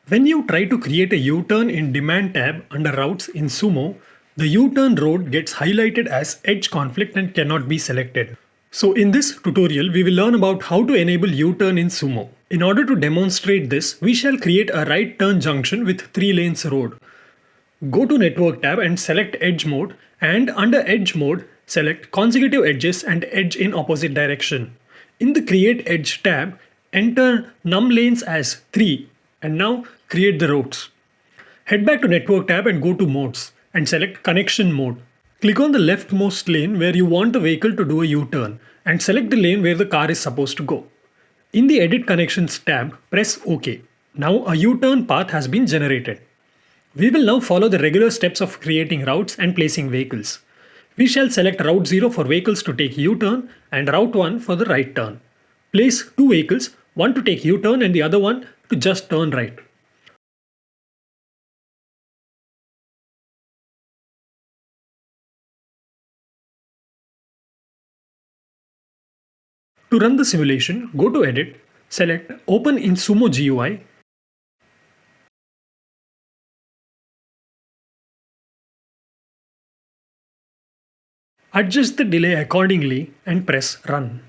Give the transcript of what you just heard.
When you try to create a U-turn in Demand tab under Routes in SUMO, the U-turn road gets highlighted as edge conflict and cannot be selected. So in this tutorial, we will learn about how to enable U-turn in SUMO. In order to demonstrate this, we shall create a right turn junction with 3 lanes road. Go to Network tab and select Edge mode, and under Edge mode, select consecutive edges and edge in opposite direction. In the Create Edge tab, enter num lanes as 3 and now create the routes. Head back to Network tab and go to Modes and select Connection mode. Click on the leftmost lane where you want the vehicle to do a U-turn and select the lane where the car is supposed to go. In the Edit Connections tab, press OK. Now a U-turn path has been generated. We will now follow the regular steps of creating routes and placing vehicles. We shall select Route 0 for vehicles to take U-turn and Route 1 for the right turn. Place two vehicles, one to take U-turn and the other one to just turn right. To run the simulation, go to Edit, select Open in SUMO GUI, adjust the delay accordingly and press Run.